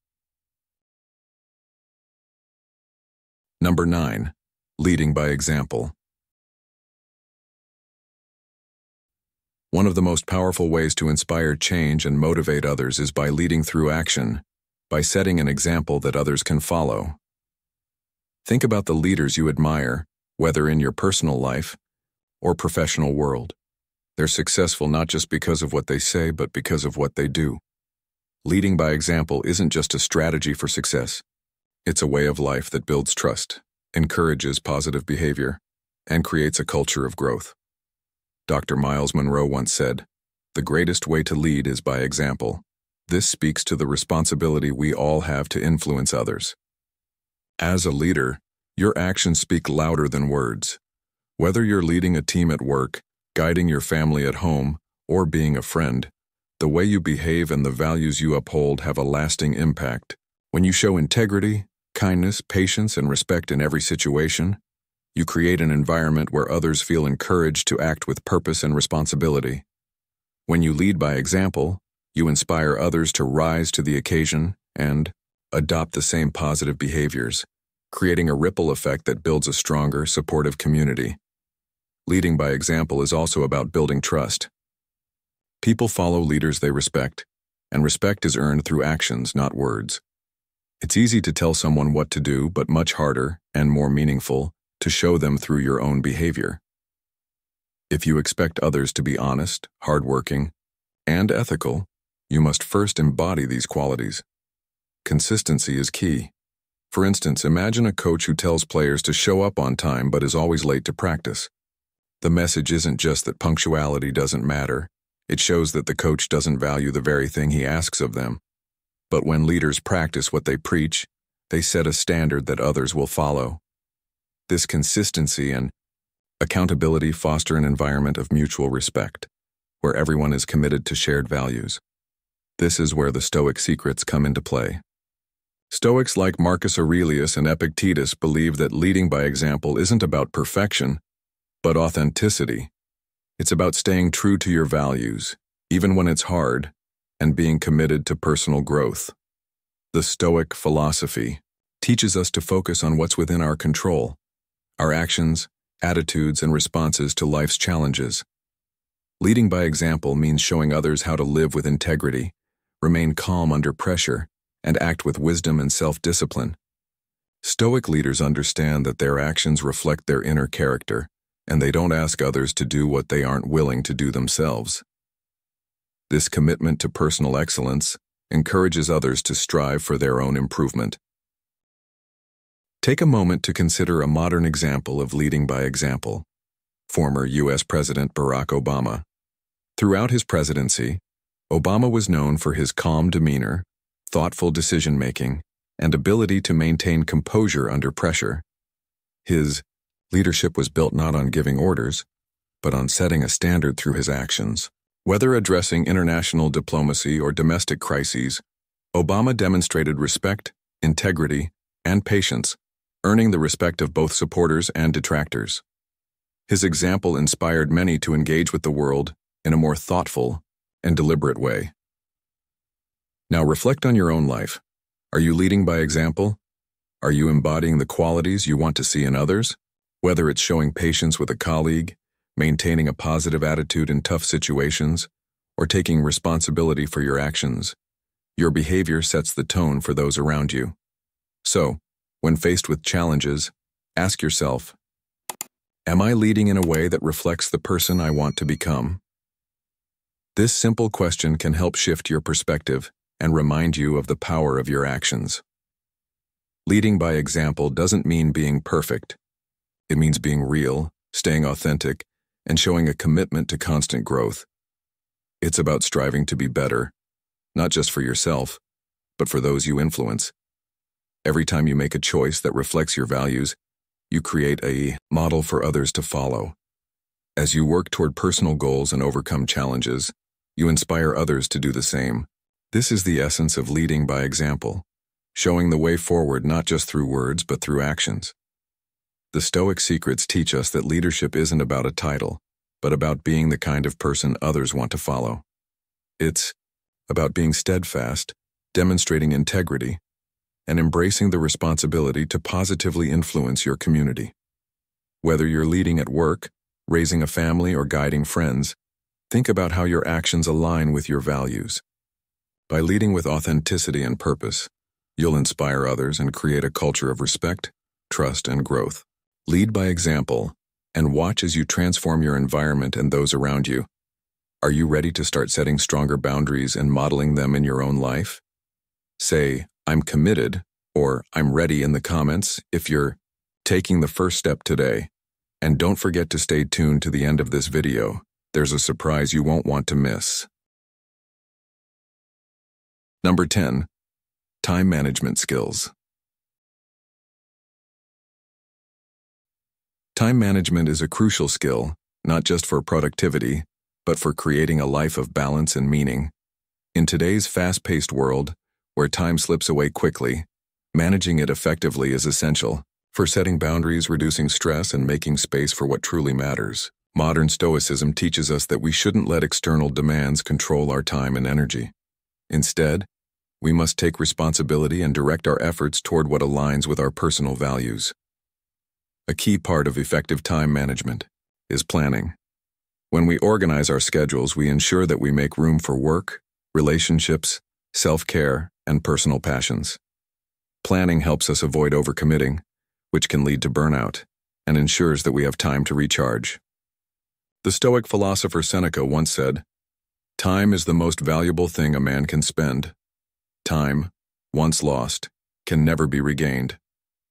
Number 9. Leading by example. One of the most powerful ways to inspire change and motivate others is by leading through action, by setting an example that others can follow. Think about the leaders you admire, whether in your personal life or professional world. They're successful not just because of what they say, but because of what they do. Leading by example isn't just a strategy for success. It's a way of life that builds trust, encourages positive behavior, and creates a culture of growth. Dr. Miles Monroe once said, "The greatest way to lead is by example." This speaks to the responsibility we all have to influence others. As a leader, your actions speak louder than words. Whether you're leading a team at work, guiding your family at home, or being a friend, The way you behave and the values you uphold have a lasting impact. When you show integrity, kindness, patience, and respect in every situation, you create an environment where others feel encouraged to act with purpose and responsibility. When you lead by example, you inspire others to rise to the occasion and adopt the same positive behaviors, creating a ripple effect that builds a stronger, supportive community. Leading by example is also about building trust. People follow leaders they respect, and respect is earned through actions, not words. It's easy to tell someone what to do, but much harder and more meaningful to show them through your own behavior. If you expect others to be honest, hardworking, and ethical, you must first embody these qualities. Consistency is key. For instance, imagine a coach who tells players to show up on time but is always late to practice. The message isn't just that punctuality doesn't matter. It shows that the coach doesn't value the very thing he asks of them. But when leaders practice what they preach, they set a standard that others will follow. This consistency and accountability foster an environment of mutual respect, where everyone is committed to shared values. This is where the Stoic secrets come into play. Stoics like Marcus Aurelius and Epictetus believe that leading by example isn't about perfection, but authenticity. It's about staying true to your values, even when it's hard, and being committed to personal growth. The Stoic philosophy teaches us to focus on what's within our control, our actions, attitudes, and responses to life's challenges. Leading by example means showing others how to live with integrity, remain calm under pressure, and act with wisdom and self-discipline. Stoic leaders understand that their actions reflect their inner character, and they don't ask others to do what they aren't willing to do themselves. This commitment to personal excellence encourages others to strive for their own improvement. Take a moment to consider a modern example of leading by example: former U.S. President Barack Obama. Throughout his presidency, Obama was known for his calm demeanor, thoughtful decision-making, and ability to maintain composure under pressure. His leadership was built not on giving orders, but on setting a standard through his actions. Whether addressing international diplomacy or domestic crises, Obama demonstrated respect, integrity, and patience, earning the respect of both supporters and detractors. His example inspired many to engage with the world in a more thoughtful and deliberate way. Now reflect on your own life. Are you leading by example? Are you embodying the qualities you want to see in others? Whether it's showing patience with a colleague, maintaining a positive attitude in tough situations, or taking responsibility for your actions, your behavior sets the tone for those around you. So, when faced with challenges, ask yourself, am I leading in a way that reflects the person I want to become? This simple question can help shift your perspective and remind you of the power of your actions. Leading by example doesn't mean being perfect. It means being real, staying authentic, and showing a commitment to constant growth. It's about striving to be better, not just for yourself, but for those you influence. Every time you make a choice that reflects your values, you create a model for others to follow. As you work toward personal goals and overcome challenges, you inspire others to do the same. This is the essence of leading by example, showing the way forward not just through words but through actions. The Stoic secrets teach us that leadership isn't about a title, but about being the kind of person others want to follow. It's about being steadfast, demonstrating integrity, and embracing the responsibility to positively influence your community. Whether you're leading at work, raising a family, or guiding friends, think about how your actions align with your values. By leading with authenticity and purpose, you'll inspire others and create a culture of respect, trust, and growth. Lead by example, and watch as you transform your environment and those around you. Are you ready to start setting stronger boundaries and modeling them in your own life? Say, "I'm committed," or "I'm ready" in the comments if you're taking the first step today. And don't forget to stay tuned to the end of this video. There's a surprise you won't want to miss. Number 10. Time management skills. Time management is a crucial skill, not just for productivity, but for creating a life of balance and meaning. In today's fast-paced world, where time slips away quickly, managing it effectively is essential for setting boundaries, reducing stress, and making space for what truly matters. Modern Stoicism teaches us that we shouldn't let external demands control our time and energy. Instead, we must take responsibility and direct our efforts toward what aligns with our personal values. A key part of effective time management is planning. When we organize our schedules, we ensure that we make room for work, relationships, self-care, and personal passions. Planning helps us avoid overcommitting, which can lead to burnout, and ensures that we have time to recharge. The Stoic philosopher Seneca once said, "Time is the most valuable thing a man can spend. Time, once lost, can never be regained.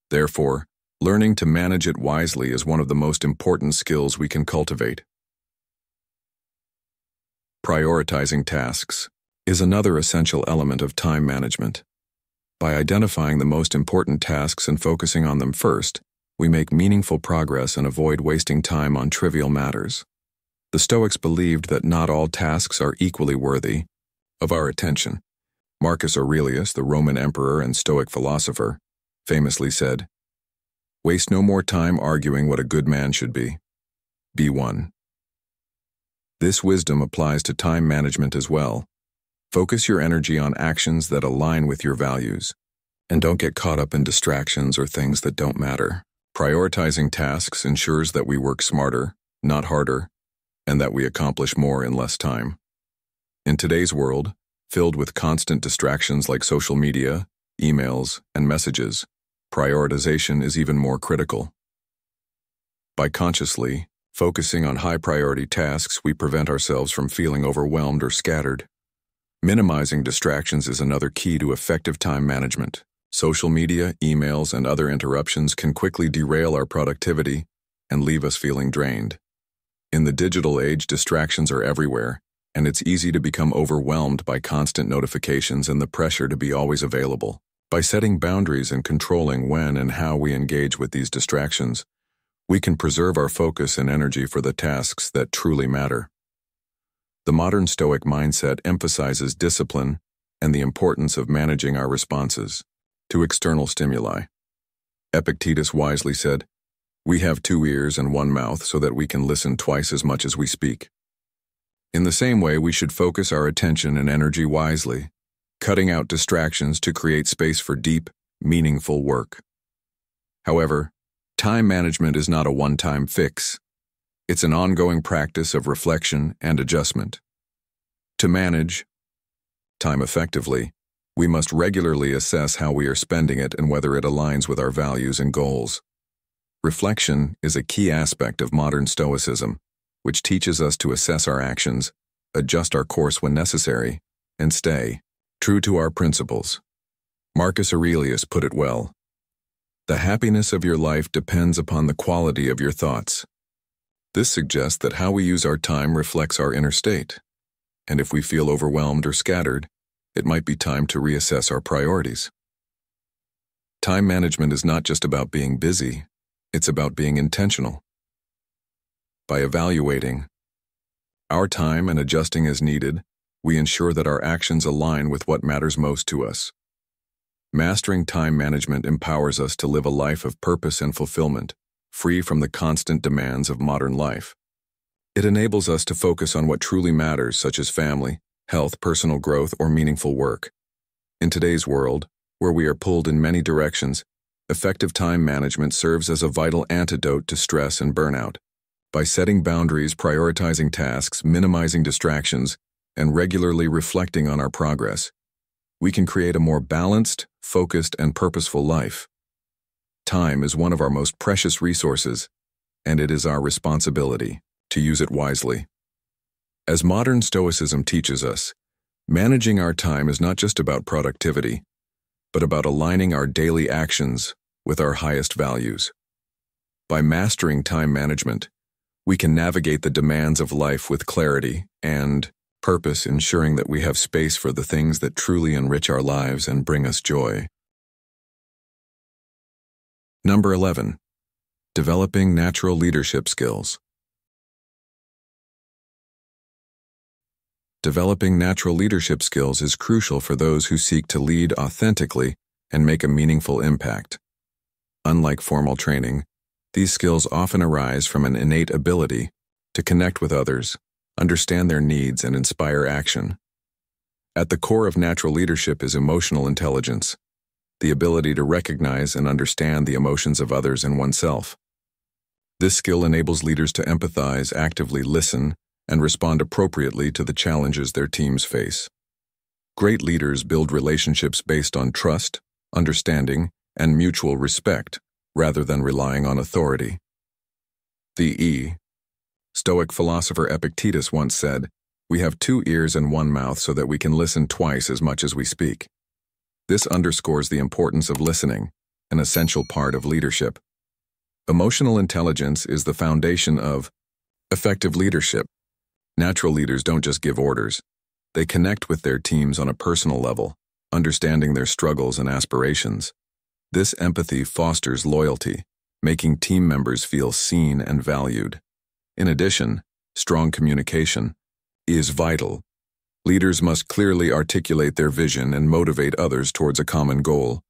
Therefore, learning to manage it wisely is one of the most important skills we can cultivate." Prioritizing tasks is another essential element of time management. By identifying the most important tasks and focusing on them first, we make meaningful progress and avoid wasting time on trivial matters. The Stoics believed that not all tasks are equally worthy of our attention. Marcus Aurelius, the Roman emperor and Stoic philosopher, famously said, "Waste no more time arguing what a good man should be. Be one." This wisdom applies to time management as well. Focus your energy on actions that align with your values, and don't get caught up in distractions or things that don't matter. Prioritizing tasks ensures that we work smarter, not harder, and that we accomplish more in less time. In today's world, filled with constant distractions like social media, emails, and messages, prioritization is even more critical. By consciously focusing on high-priority tasks, we prevent ourselves from feeling overwhelmed or scattered. Minimizing distractions is another key to effective time management. Social media, emails, and other interruptions can quickly derail our productivity and leave us feeling drained. In the digital age, distractions are everywhere, and it's easy to become overwhelmed by constant notifications and the pressure to be always available. By setting boundaries and controlling when and how we engage with these distractions, we can preserve our focus and energy for the tasks that truly matter. The modern Stoic mindset emphasizes discipline and the importance of managing our responses to external stimuli. Epictetus wisely said, "We have 2 ears and 1 mouth so that we can listen twice as much as we speak." In the same way, we should focus our attention and energy wisely, cutting out distractions to create space for deep, meaningful work. However, time management is not a one-time fix. It's an ongoing practice of reflection and adjustment. To manage time effectively, we must regularly assess how we are spending it and whether it aligns with our values and goals. Reflection is a key aspect of modern Stoicism, which teaches us to assess our actions, adjust our course when necessary, and stay true to our principles. Marcus Aurelius put it well, "The happiness of your life depends upon the quality of your thoughts." This suggests that how we use our time reflects our inner state, and if we feel overwhelmed or scattered, it might be time to reassess our priorities. Time management is not just about being busy, it's about being intentional. By evaluating our time and adjusting as needed, we ensure that our actions align with what matters most to us. Mastering time management empowers us to live a life of purpose and fulfillment, free from the constant demands of modern life. It enables us to focus on what truly matters, such as family, health, personal growth, or meaningful work. In today's world, where we are pulled in many directions, effective time management serves as a vital antidote to stress and burnout. By setting boundaries, prioritizing tasks, minimizing distractions, and regularly reflecting on our progress, we can create a more balanced, focused, and purposeful life. Time is one of our most precious resources, and it is our responsibility to use it wisely. As modern Stoicism teaches us, managing our time is not just about productivity, but about aligning our daily actions with our highest values. By mastering time management, we can navigate the demands of life with clarity and purpose, ensuring that we have space for the things that truly enrich our lives and bring us joy. Number 11. Developing natural leadership skills. Developing natural leadership skills is crucial for those who seek to lead authentically and make a meaningful impact. Unlike formal training, these skills often arise from an innate ability to connect with others, understand their needs, and inspire action. At the core of natural leadership is emotional intelligence, the ability to recognize and understand the emotions of others and oneself. This skill enables leaders to empathize, actively listen, and respond appropriately to the challenges their teams face. Great leaders build relationships based on trust, understanding, and mutual respect, rather than relying on authority. The Stoic philosopher Epictetus once said, "We have 2 ears and 1 mouth so that we can listen twice as much as we speak." This underscores the importance of listening, an essential part of leadership. Emotional intelligence is the foundation of effective leadership. Natural leaders don't just give orders. They connect with their teams on a personal level, understanding their struggles and aspirations. This empathy fosters loyalty, making team members feel seen and valued. In addition, strong communication is vital. Leaders must clearly articulate their vision and motivate others towards a common goal.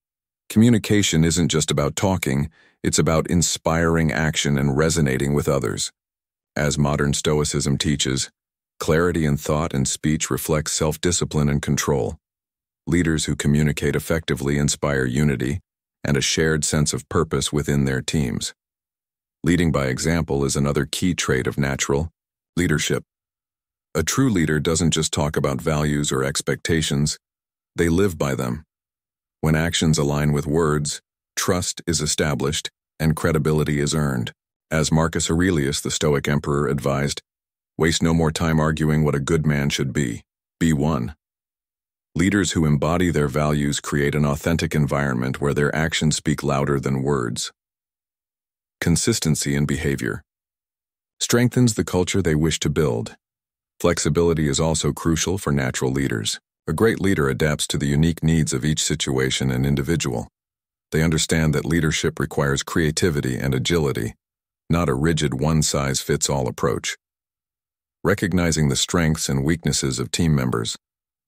Communication isn't just about talking, it's about inspiring action and resonating with others. As modern Stoicism teaches, clarity in thought and speech reflects self-discipline and control. Leaders who communicate effectively inspire unity and a shared sense of purpose within their teams. Leading by example is another key trait of natural leadership. A true leader doesn't just talk about values or expectations, they live by them. When actions align with words, trust is established and credibility is earned. As Marcus Aurelius, the Stoic emperor, advised, "Waste no more time arguing what a good man should be. Be one." Leaders who embody their values create an authentic environment where their actions speak louder than words. Consistency in behavior strengthens the culture they wish to build. Flexibility is also crucial for natural leaders. A great leader adapts to the unique needs of each situation and individual. They understand that leadership requires creativity and agility, not a rigid one-size-fits-all approach. Recognizing the strengths and weaknesses of team members,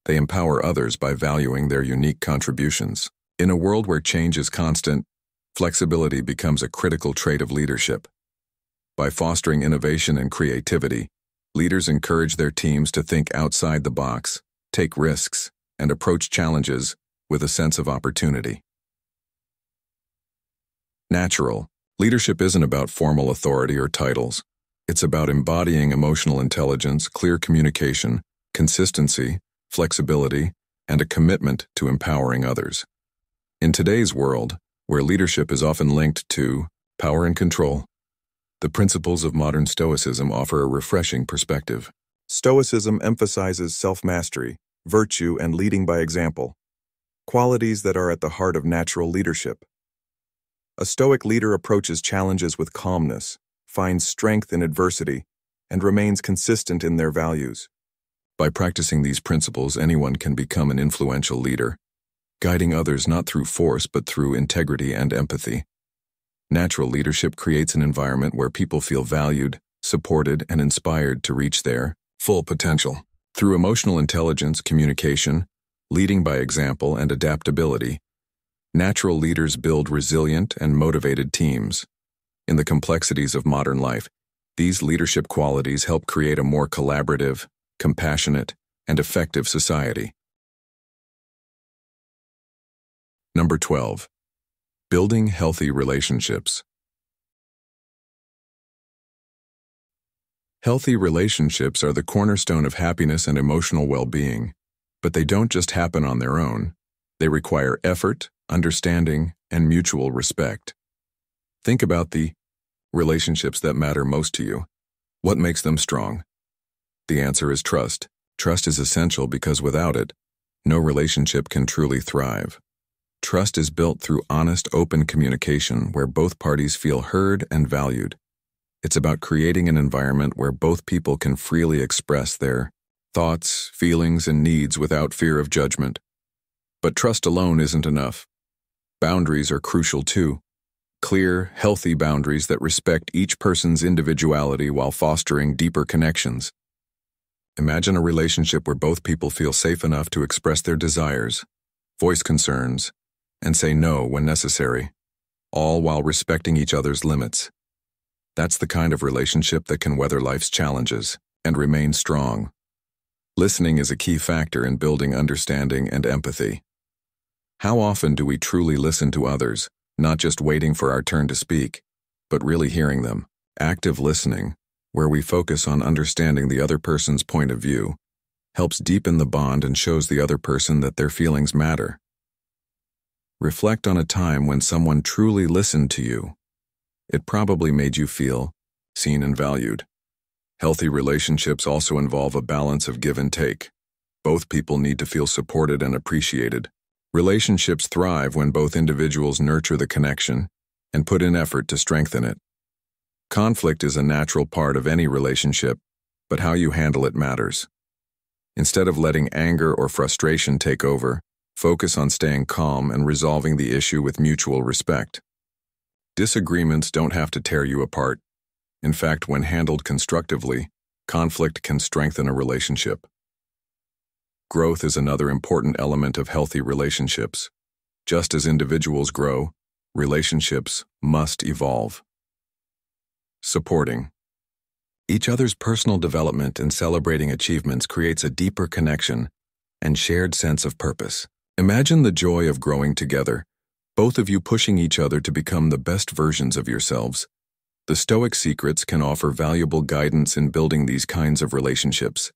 they empower others by valuing their unique contributions. In a world where change is constant, flexibility becomes a critical trait of leadership. By fostering innovation and creativity, leaders encourage their teams to think outside the box, take risks, and approach challenges with a sense of opportunity. Natural leadership isn't about formal authority or titles. It's about embodying emotional intelligence, clear communication, consistency, flexibility, and a commitment to empowering others. In today's world, where leadership is often linked to power and control, the principles of modern Stoicism offer a refreshing perspective. Stoicism emphasizes self-mastery, virtue, and leading by example, qualities that are at the heart of natural leadership. A Stoic leader approaches challenges with calmness, finds strength in adversity, and remains consistent in their values. By practicing these principles, anyone can become an influential leader, guiding others not through force but through integrity and empathy. Natural leadership creates an environment where people feel valued, supported, and inspired to reach their full potential. Through emotional intelligence, communication, leading by example, and adaptability, natural leaders build resilient and motivated teams. In the complexities of modern life, these leadership qualities help create a more collaborative, compassionate, and effective society. Number 12. Building healthy relationships. Healthy relationships are the cornerstone of happiness and emotional well-being, but they don't just happen on their own. They require effort, understanding, and mutual respect. Think about the relationships that matter most to you. What makes them strong? The answer is trust. Trust is essential because without it, no relationship can truly thrive. Trust is built through honest, open communication where both parties feel heard and valued. It's about creating an environment where both people can freely express their thoughts, feelings, and needs without fear of judgment. But trust alone isn't enough. Boundaries are crucial too. Clear, healthy boundaries that respect each person's individuality while fostering deeper connections. Imagine a relationship where both people feel safe enough to express their desires, voice concerns, and say no when necessary, all while respecting each other's limits. That's the kind of relationship that can weather life's challenges and remain strong. Listening is a key factor in building understanding and empathy. How often do we truly listen to others, not just waiting for our turn to speak, but really hearing them? Active listening, where we focus on understanding the other person's point of view, helps deepen the bond and shows the other person that their feelings matter. Reflect on a time when someone truly listened to you. It probably made you feel seen and valued. Healthy relationships also involve a balance of give and take. Both people need to feel supported and appreciated. Relationships thrive when both individuals nurture the connection and put in effort to strengthen it. Conflict is a natural part of any relationship, but how you handle it matters. Instead of letting anger or frustration take over, focus on staying calm and resolving the issue with mutual respect. Disagreements don't have to tear you apart. In fact, when handled constructively, conflict can strengthen a relationship. Growth is another important element of healthy relationships. Just as individuals grow, relationships must evolve. Supporting each other's personal development and celebrating achievements creates a deeper connection and shared sense of purpose. Imagine the joy of growing together, both of you pushing each other to become the best versions of yourselves. The Stoic secrets can offer valuable guidance in building these kinds of relationships.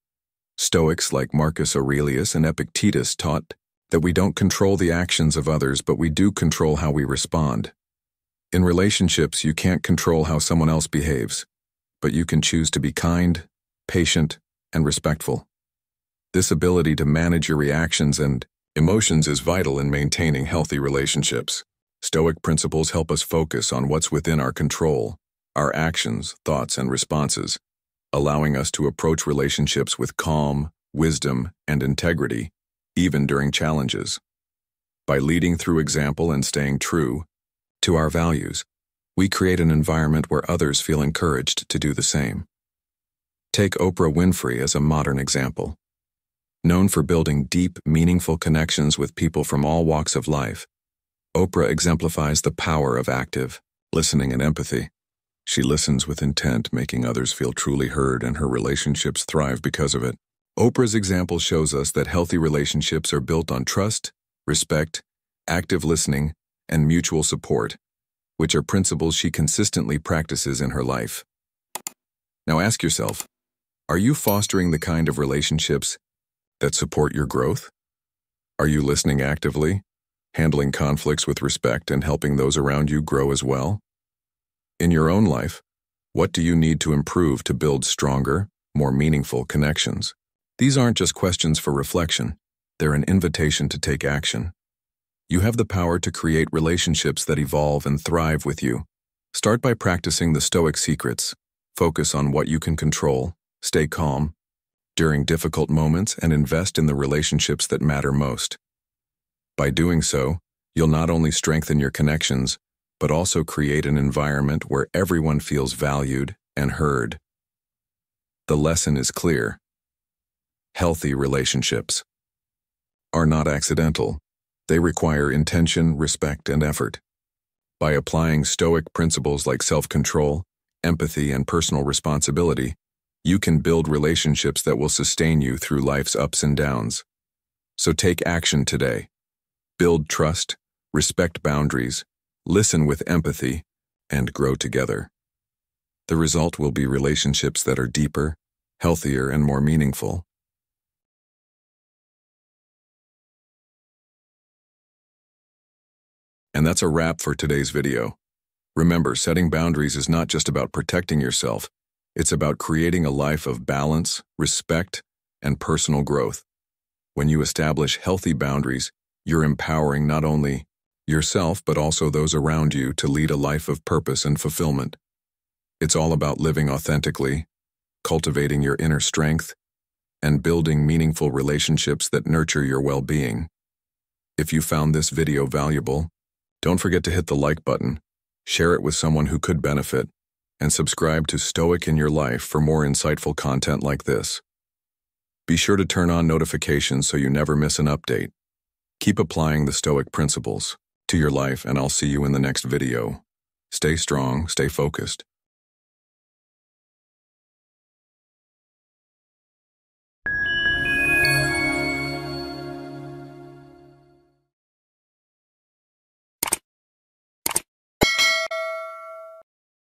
Stoics like Marcus Aurelius and Epictetus taught that we don't control the actions of others, but we do control how we respond. In relationships, you can't control how someone else behaves, but you can choose to be kind, patient, and respectful. This ability to manage your reactions and emotions is vital in maintaining healthy relationships. Stoic principles help us focus on what's within our control, our actions, thoughts, and responses, allowing us to approach relationships with calm, wisdom, and integrity, even during challenges. By leading through example and staying true to our values, we create an environment where others feel encouraged to do the same. Take Oprah Winfrey as a modern example. Known for building deep, meaningful connections with people from all walks of life, Oprah exemplifies the power of active listening and empathy. She listens with intent, making others feel truly heard, and her relationships thrive because of it. Oprah's example shows us that healthy relationships are built on trust, respect, active listening, and mutual support, which are principles she consistently practices in her life. Now ask yourself, are you fostering the kind of relationships that support your growth? Are you listening actively, handling conflicts with respect, and helping those around you grow as well? In your own life, what do you need to improve to build stronger, more meaningful connections? These aren't just questions for reflection, they're an invitation to take action. You have the power to create relationships that evolve and thrive with you. Start by practicing the Stoic secrets. Focus on what you can control, stay calm during difficult moments, and invest in the relationships that matter most. By doing so, you'll not only strengthen your connections, but also create an environment where everyone feels valued and heard. The lesson is clear. Healthy relationships are not accidental. They require intention, respect, and effort. By applying Stoic principles like self-control, empathy, and personal responsibility, you can build relationships that will sustain you through life's ups and downs. So take action today. Build trust, respect boundaries, listen with empathy, and grow together. The result will be relationships that are deeper, healthier, and more meaningful. And that's a wrap for today's video. Remember, setting boundaries is not just about protecting yourself, it's about creating a life of balance, respect, and personal growth. When you establish healthy boundaries, you're empowering not only yourself but also those around you to lead a life of purpose and fulfillment. It's all about living authentically, cultivating your inner strength, and building meaningful relationships that nurture your well-being. If you found this video valuable, don't forget to hit the like button, share it with someone who could benefit, and subscribe to Stoic in Your Life for more insightful content like this. Be sure to turn on notifications so you never miss an update. Keep applying the Stoic principles to your life, and I'll see you in the next video. Stay strong, stay focused,